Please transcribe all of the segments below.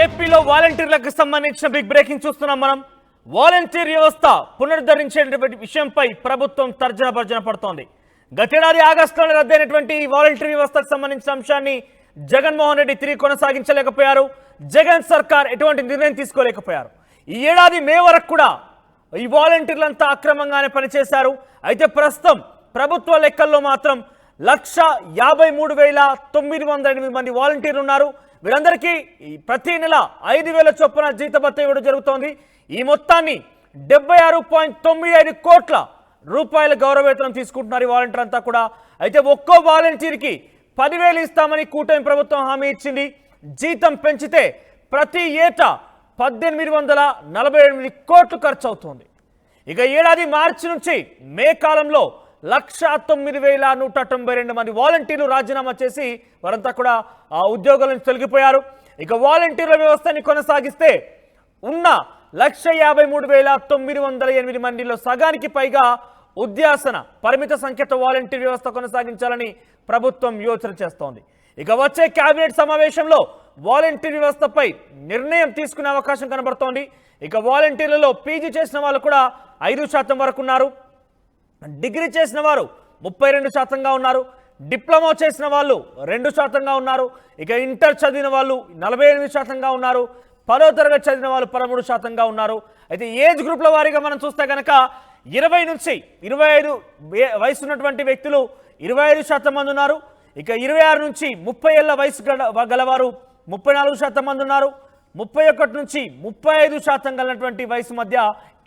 ఏపీలో వాలంటీర్లకు సంబంధించిన బిగ్ బ్రేకింగ్ చూస్తున్నాం మనం. వాలంటీర్ వ్యవస్థ పునరుద్ధరించేటువంటి విషయంపై ప్రభుత్వం తర్జన భర్జన పడుతోంది. గతేడాది ఆగస్టులో రద్దయినటువంటి వాలంటీర్ వ్యవస్థకు సంబంధించిన అంశాన్ని జగన్మోహన్ రెడ్డి తిరిగి కొనసాగించలేకపోయారు. జగన్ సర్కార్ ఎటువంటి నిర్ణయం తీసుకోలేకపోయారు. ఈ ఏడాది మే వరకు కూడా ఈ వాలంటీర్లంతా అక్రమంగానే పనిచేశారు. అయితే ప్రస్తుతం ప్రభుత్వ లెక్కల్లో మాత్రం 1,53,908 మంది వాలంటీర్లు ఉన్నారు. వీరందరికీ ప్రతి నెల 5,000 చొప్పున జీతభత్యం ఇవ్వడం జరుగుతోంది. ఈ మొత్తాన్ని 76.95 కోట్ల రూపాయల గౌరవవేతనం తీసుకుంటున్నారు ఈ వాలంటీర్ అంతా కూడా. అయితే ఒక్కో వాలంటీర్కి 10,000 ఇస్తామని కూటమి ప్రభుత్వం హామీ ఇచ్చింది. జీతం పెంచితే ప్రతి ఏటా 1,848 కోట్లు ఖర్చు అవుతుంది. ఇక ఏడాది మార్చి నుంచి మే కాలంలో 1,09,192 మంది వాలంటీర్లు రాజీనామా చేసి వారంతా కూడా ఆ ఉద్యోగాల నుంచి తొలగిపోయారు. ఇక వాలంటీర్ల వ్యవస్థని కొనసాగిస్తే ఉన్న 1,53,908 మందిలో సగానికి పైగా ఉద్యాసన పరిమిత సంఖ్యతో వాలంటీర్ వ్యవస్థ కొనసాగించాలని ప్రభుత్వం యోచన చేస్తోంది. ఇక వచ్చే కేబినెట్ సమావేశంలో వాలంటీర్ వ్యవస్థపై నిర్ణయం తీసుకునే అవకాశం కనబడుతోంది. ఇక వాలంటీర్లలో పీజీ చేసిన వాళ్ళు కూడా 5% వరకు ఉన్నారు. డిగ్రీ చేసిన వారు 32%గా ఉన్నారు. డిప్లొమా చేసిన వాళ్ళు 2%గా ఉన్నారు. ఇక ఇంటర్ చదివిన వాళ్ళు 48%గా ఉన్నారు. 10వ తరగతి చదివిన వాళ్ళు 13%గా ఉన్నారు. అయితే ఏజ్ గ్రూప్ల వారీగా మనం చూస్తే కనుక 20 నుంచి 25 వయసు ఉన్నటువంటి వ్యక్తులు 25% మంది ఉన్నారు. ఇక 26 నుంచి 30 ఏళ్ల వయసు గలవారు 34% మంది ఉన్నారు. 31 నుంచి 35% గలటువంటి వయసు మధ్య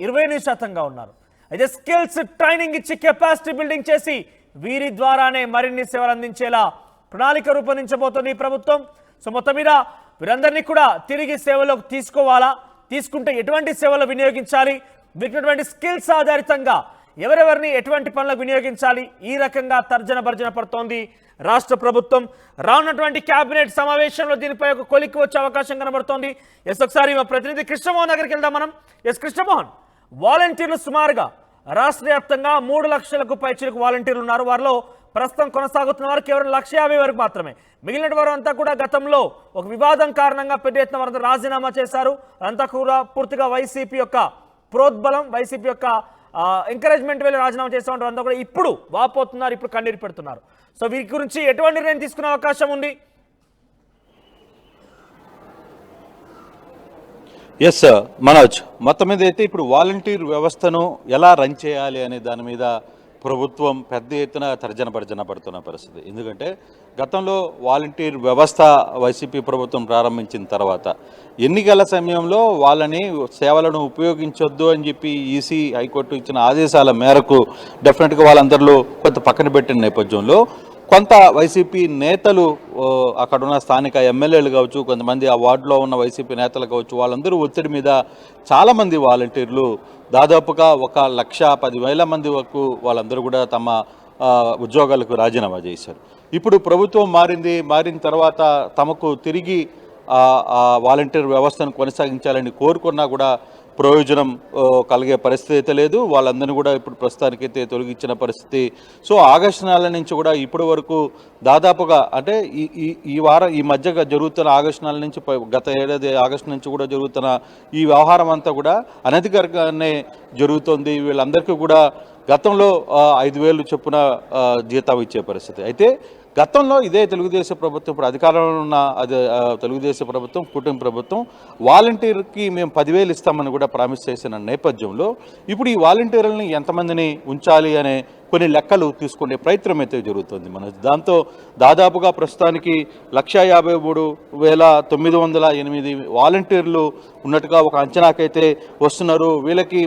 28%గా ఉన్నారు. అయితే స్కిల్స్ ట్రైనింగ్ ఇచ్చి కెపాసిటీ బిల్డింగ్ చేసి వీరి ద్వారానే మరిన్ని సేవలు అందించేలా ప్రణాళిక రూపొందించబోతోంది ఈ ప్రభుత్వం. సో మొత్తం మీద వీరందరినీ కూడా తిరిగి సేవలోకి తీసుకోవాలా, తీసుకుంటే ఎటువంటి సేవలు వినియోగించాలి, వీటినటువంటి స్కిల్స్ ఆధారితంగా ఎవరెవరిని ఎటువంటి పనులకు వినియోగించాలి, ఈ రకంగా తర్జన భర్జన పడుతోంది రాష్ట్ర ప్రభుత్వం. రానున్నటువంటి కేబినెట్ సమావేశంలో దీనిపై ఒక కొలిక్కి వచ్చే అవకాశం కనబడుతోంది. ఒకసారి మా ప్రతినిధి కృష్ణమోహన్ దగ్గరికి వెళ్దాం మనం. కృష్ణమోహన్, వాలంటీర్లు సుమారుగా రాష్ట్ర వ్యాప్తంగా 3 లక్షలకు పైచిలకు వాలంటీర్లు ఉన్నారు. వారిలో ప్రస్తుతం కొనసాగుతున్న వారు కేవలం 150 వరకు మాత్రమే. మిగిలిన వారు అంతా కూడా గతంలో ఒక వివాదం కారణంగా పెద్ద ఎత్తున వారంతా రాజీనామా చేశారు. అంతా కూడా పూర్తిగా వైసీపీ యొక్క ప్రోద్బలం, వైసీపీ యొక్క ఎంకరేజ్మెంట్ వెళ్ళి రాజీనామా చేస్తూ ఉంటారు. అంతా కూడా ఇప్పుడు వాపోతున్నారు, ఇప్పుడు కన్నీరు పెడుతున్నారు. సో వీరి గురించి ఎటువంటి నిర్ణయం తీసుకునే అవకాశం ఉంది? ఎస్ మనోజ్, మొత్తం మీద అయితే ఇప్పుడు వాలంటీర్ వ్యవస్థను ఎలా రన్ చేయాలి అనే దాని మీద ప్రభుత్వం పెద్ద ఎత్తున తర్జన భర్జన పడుతున్న పరిస్థితి. ఎందుకంటే గతంలో వాలంటీర్ వ్యవస్థ వైసీపీ ప్రభుత్వం ప్రారంభించిన తర్వాత ఎన్నికల సమయంలో వాళ్ళని సేవలను ఉపయోగించొద్దు అని చెప్పి ఈసీ హైకోర్టు ఇచ్చిన ఆదేశాల మేరకు డెఫినెట్గా వాళ్ళందరిలో కొంత పక్కన పెట్టిన నేపథ్యంలో కొంత వైసీపీ నేతలు, అక్కడున్న స్థానిక ఎమ్మెల్యేలు కావచ్చు, కొంతమంది ఆ వార్డులో ఉన్న వైసీపీ నేతలు కావచ్చు, వాళ్ళందరూ ఒత్తిడి మీద చాలామంది వాలంటీర్లు దాదాపుగా 1,10,000 మంది వరకు వాళ్ళందరూ కూడా తమ ఉద్యోగాలకు రాజీనామా చేశారు. ఇప్పుడు ప్రభుత్వం మారిన తర్వాత తమకు తిరిగి వాలంటీర్ వ్యవస్థను కొనసాగించాలని కోరుకున్నా కూడా ప్రయోజనం కలిగే పరిస్థితి అయితే లేదు. వాళ్ళందరినీ కూడా ఇప్పుడు ప్రస్తుతానికైతే తొలగించిన పరిస్థితి. సో ఆగస్టు నెల నుంచి కూడా ఇప్పటి వరకు దాదాపుగా అంటే ఈ మధ్య జరుగుతున్న ఆగస్టు నెల నుంచి గత ఏడాది ఆగస్టు నుంచి కూడా జరుగుతున్న ఈ వ్యవహారం అంతా కూడా అనధికారికంగానే జరుగుతుంది. వీళ్ళందరికీ కూడా గతంలో 5,000 చొప్పున జీతం ఇచ్చే పరిస్థితి. అయితే గతంలో ఇదే తెలుగుదేశం ప్రభుత్వం, ఇప్పుడు అధికారంలో ఉన్న తెలుగుదేశం ప్రభుత్వం, కూటమి ప్రభుత్వం వాలంటీర్కి మేము 10,000 ఇస్తామని కూడా ప్రామిస్ చేసిన నేపథ్యంలో ఇప్పుడు ఈ వాలంటీర్లని ఎంతమందిని ఉంచాలి అనే కొన్ని లెక్కలు తీసుకునే ప్రయత్నం అయితే జరుగుతుంది. దాంతో దాదాపుగా ప్రస్తుతానికి 1,53,908 వాలంటీర్లు ఉన్నట్టుగా ఒక అంచనాకైతే వస్తున్నారు. వీళ్ళకి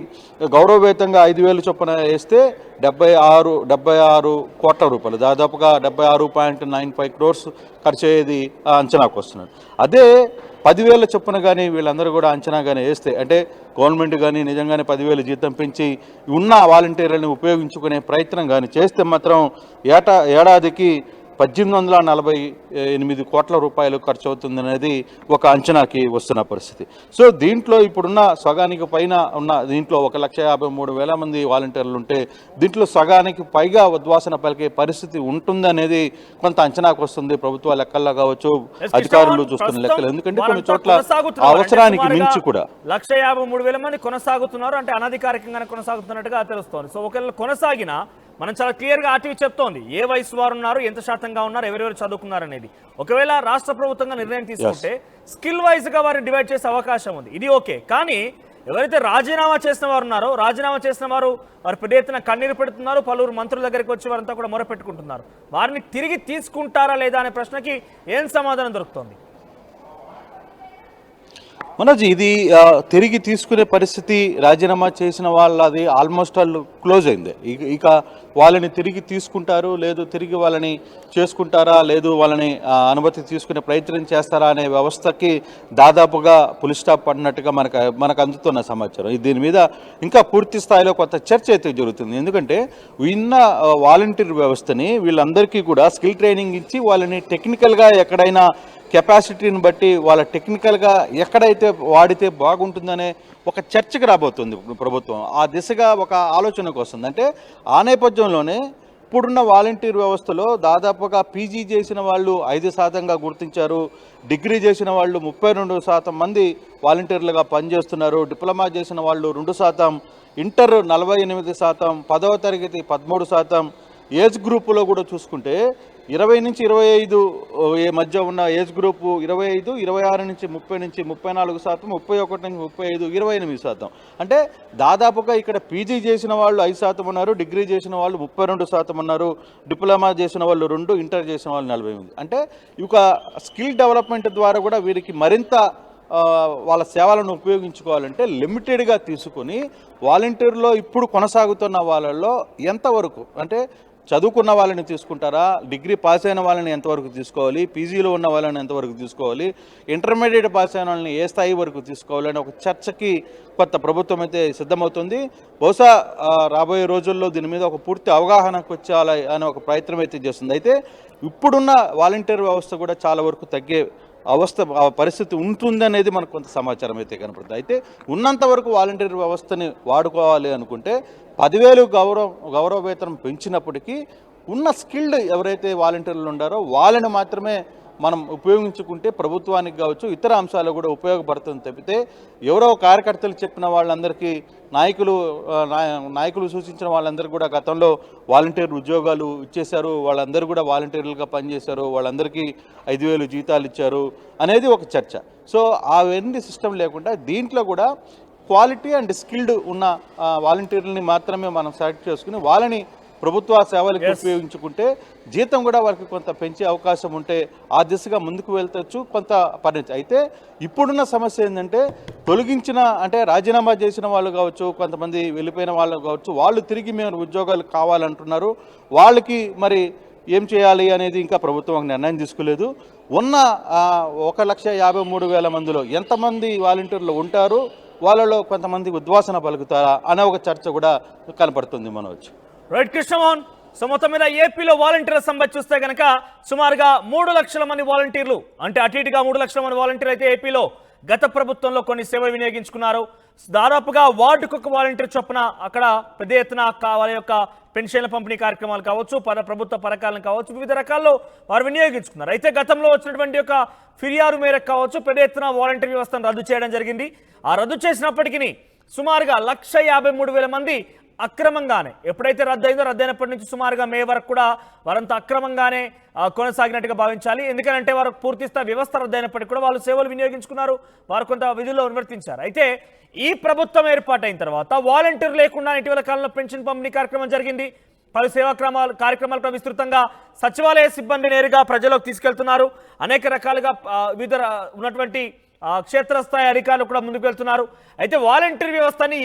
గౌరవవేతంగా 5,000 చొప్పున వేస్తే 76 కోట్ల రూపాయలు, దాదాపుగా 76.95 crores ఖర్చు అయ్యేది అంచనాకు వస్తున్నారు. అదే 10,000 చొప్పున కానీ వీళ్ళందరూ కూడా అంచనా కానీ వేస్తే, అంటే గవర్నమెంట్ కానీ నిజంగానే 10,000 జీతం పెంచి ఉన్న వాలంటీర్లను ఉపయోగించుకునే ప్రయత్నం కానీ చేస్తే మాత్రం ఏడాదికి 1848 కోట్ల రూపాయలు ఖర్చు అవుతుందనేది ఒక అంచనాకి వస్తున్న పరిస్థితి. సో దీంట్లో ఇప్పుడున్న సగానికి పైన ఉన్న దీంట్లో 1,53,000 మంది వాలంటీర్లు ఉంటే దీంట్లో సగానికి పైగా ఉద్వాసన పలికే పరిస్థితి ఉంటుందనేది కొంత అంచనాకు వస్తుంది ప్రభుత్వ లెక్కల్లో కావచ్చు, అధికారులు చూస్తున్న లెక్కలు. ఎందుకంటే కొన్ని చోట్ల అవసరానికి మించి కూడా 1,53,000 మంది కొనసాగుతున్నారు, అంటే అనధికారికంగానే కొనసాగుతున్నట్టుగా తెలుస్తోంది. సో ఒకవేళ కొనసాగినా మనం చాలా క్లియర్గా ఆర్టీవీ చెప్తోంది ఏ వయసు వారు ఉన్నారు, ఎంత శాతంగా ఉన్నారు, ఎవరెవరు చదువుకున్నారు అనేది. ఒకవేళ రాష్ట్ర ప్రభుత్వంగా నిర్ణయం తీసుకుంటే స్కిల్ వైజ్ గా వారిని డివైడ్ చేసే అవకాశం ఉంది, ఇది ఓకే. కానీ ఎవరైతే రాజీనామా చేసిన వారు ఉన్నారో, రాజీనామా చేసిన వారు పెద్ద ఎత్తున కన్నీరు పెడుతున్నారు, పలువురు మంత్రుల దగ్గరికి వచ్చి వారంతా కూడా మొరపెట్టుకుంటున్నారు. వారిని తిరిగి తీసుకుంటారా లేదా అనే ప్రశ్నకి ఏం సమాధానం దొరుకుతుంది? మనోజ్, ఇది తిరిగి తీసుకునే పరిస్థితి రాజీనామా చేసిన వాళ్ళది ఆల్మోస్ట్ ఆల్ క్లోజ్ అయింది. ఇక వాళ్ళని తిరిగి తీసుకుంటారు లేదు, తిరిగి వాళ్ళని చేసుకుంటారా లేదు, వాళ్ళని అనుమతి తీసుకునే ప్రయత్నం చేస్తారా అనే వ్యవస్థకి దాదాపుగా పులి స్టాప్ పడినట్టుగా మనకు అందుతున్న సమాచారం. దీని మీద ఇంకా పూర్తి స్థాయిలో కొంత చర్చ అయితే జరుగుతుంది. ఎందుకంటే విన్న వాలంటీర్ వ్యవస్థని వీళ్ళందరికీ కూడా స్కిల్ ట్రైనింగ్ ఇచ్చి వాళ్ళని టెక్నికల్గా ఎక్కడైనా కెపాసిటీని బట్టి వాళ్ళ టెక్నికల్గా ఎక్కడైతే వాడితే బాగుంటుందనే ఒక చర్చకు రాబోతుంది ప్రభుత్వం. ఆ దిశగా ఒక ఆలోచనకు వస్తుంది. అంటే ఆ నేపథ్యంలోనే ఇప్పుడున్న వాలంటీర్ వ్యవస్థలో దాదాపుగా పీజీ చేసిన వాళ్ళు 5% గుర్తించారు, డిగ్రీ చేసిన వాళ్ళు 32% మంది వాలంటీర్లుగా పనిచేస్తున్నారు, డిప్లొమా చేసిన వాళ్ళు 2%, ఇంటర్ 48%, 10వ తరగతి 13%, ఏజ్ గ్రూపులో కూడా చూసుకుంటే 20 నుంచి 25 మధ్య ఉన్న ఏజ్ గ్రూపు 25, 26 నుంచి 30 నుంచి 34%, 31 నుంచి 35, 28%. అంటే దాదాపుగా ఇక్కడ పీజీ చేసిన వాళ్ళు 5% ఉన్నారు, డిగ్రీ చేసిన వాళ్ళు 32% ఉన్నారు, డిప్లొమా చేసిన వాళ్ళు 2, ఇంటర్ చేసిన వాళ్ళు 48. అంటే ఇక స్కిల్ డెవలప్మెంట్ ద్వారా కూడా వీరికి మరింత వాళ్ళ సేవలను ఉపయోగించుకోవాలంటే లిమిటెడ్గా తీసుకుని వాలంటీర్లో ఇప్పుడు కొనసాగుతున్న వాళ్ళల్లో ఎంతవరకు అంటే చదువుకున్న వాళ్ళని తీసుకుంటారా, డిగ్రీ పాస్ అయిన వాళ్ళని ఎంతవరకు తీసుకోవాలి, పీజీలో ఉన్న వాళ్ళని ఎంతవరకు తీసుకోవాలి, ఇంటర్మీడియట్ పాస్ అయిన వాళ్ళని ఏ స్థాయి వరకు తీసుకోవాలి అనే ఒక చర్చకి కొత్త ప్రభుత్వం అయితే సిద్ధమవుతుంది. బహుశా రాబోయే రోజుల్లో దీని మీద ఒక పూర్తి అవగాహనకు వచ్చేయాలి అనే ఒక ప్రయత్నం అయితే చేస్తుంది. అయితే ఇప్పుడున్న వాలంటీర్ వ్యవస్థ కూడా చాలా వరకు తగ్గే పరిస్థితి ఉంటుందనేది మనకు కొంత సమాచారం అయితే కనపడుతుంది. అయితే ఉన్నంత వరకు వాలంటీర్ వ్యవస్థని వాడుకోవాలి అనుకుంటే 10,000 గౌరవ వేతనం పెంచినప్పటికీ ఉన్న స్కిల్డ్ ఎవరైతే వాలంటీర్లు ఉన్నారో వాళ్ళని మాత్రమే మనం ఉపయోగించుకుంటే ప్రభుత్వానికి కావచ్చు ఇతర అంశాలు కూడా ఉపయోగపడుతుంది తప్పితే ఎవరో కార్యకర్తలు చెప్పిన వాళ్ళందరికీ నాయకులు సూచించిన వాళ్ళందరికీ కూడా గతంలో వాలంటీర్ ఉద్యోగాలు ఇచ్చేశారు, వాళ్ళందరూ కూడా వాలంటీర్లుగా పనిచేశారు, వాళ్ళందరికీ 5,000 జీతాలు ఇచ్చారు అనేది ఒక చర్చ. సో అవన్నీ సిస్టమ్ లేకుండా దీంట్లో కూడా క్వాలిటీ అండ్ స్కిల్డ్ ఉన్న వాలంటీర్లని మాత్రమే మనం సెలెక్ట్ చేసుకుని వాళ్ళని ప్రభుత్వ సేవలకు ఉపయోగించుకుంటే జీతం కూడా వారికి కొంత పెంచే అవకాశం ఉంటే ఆ దిశగా ముందుకు వెళ్తచ్చు కొంత పరిణితి. అయితే ఇప్పుడున్న సమస్య ఏంటంటే అంటే రాజీనామా చేసిన వాళ్ళు కావచ్చు, కొంతమంది వెళ్ళిపోయిన వాళ్ళు కావచ్చు, వాళ్ళు తిరిగి మేము ఉద్యోగాలు కావాలంటున్నారు. వాళ్ళకి మరి ఏం చేయాలి అనేది ఇంకా ప్రభుత్వం నిర్ణయం తీసుకోలేదు. ఉన్న 1,53,000 మందిలో ఎంతమంది వాలంటీర్లు ఉంటారు, వాళ్ళలో కొంతమంది ఉద్వాసన పలుకుతారా అనే ఒక చర్చ కూడా కనపడుతుంది. మనోజ్, రైట్ కృష్ణమోహన్. సో మొత్తం మీద ఏపీలో వాలంటీర్ల సంఖ్య చూస్తే కనుక సుమారుగా 3 లక్షల మంది వాలంటీర్లు, అంటే అటు ఇటుగా 3 లక్షల మంది వాలంటీర్లు అయితే ఏపీలో గత ప్రభుత్వంలో కొన్ని సేవలు వినియోగించుకున్నారు. దాదాపుగా వార్డుకు ఒక వాలంటీర్ చొప్పున అక్కడ పెద్ద ఎత్తున వాళ్ళ యొక్క పెన్షన్ల పంపిణీ కార్యక్రమాలు కావచ్చు, ప్రభుత్వ పథకాలను కావచ్చు, వివిధ రకాల్లో వారు వినియోగించుకున్నారు. అయితే గతంలో వచ్చినటువంటి ఒక ఫిర్యాదు మేరకు కావచ్చు పెద్ద ఎత్తున వాలంటీర్ వ్యవస్థను రద్దు చేయడం జరిగింది. ఆ రద్దు చేసినప్పటికీ సుమారుగా 1,53,000 మంది అక్రమంగానే, ఎప్పుడైతే రద్దయినప్పటి నుంచి సుమారుగా మే వరకు కూడా వారంతా అక్రమంగానే కొనసాగినట్టుగా భావించాలి. ఎందుకంటే వారు పూర్తిస్థాయి వ్యవస్థ రద్దయినప్పటికీ కూడా వాళ్ళు సేవలు వినియోగించుకున్నారు, వారు కొంత విధుల్లో నిర్వర్తించారు. అయితే ఈ ప్రభుత్వం ఏర్పాటైన తర్వాత వాలంటీర్ లేకుండా ఇటీవల కాలంలో పెన్షన్ పంపిణీ కార్యక్రమం జరిగింది. పలు సేవా కార్యక్రమాలు విస్తృతంగా సచివాలయ సిబ్బంది నేరుగా ప్రజలకు తీసుకెళ్తున్నారు. అనేక రకాలుగా వివిధ ఉన్నటువంటి క్షేత్రస్థాయి అధికారులు కూడా ముందుకు వెళ్తున్నారు. అయితే వాలంటీర్ వ్యవస్థని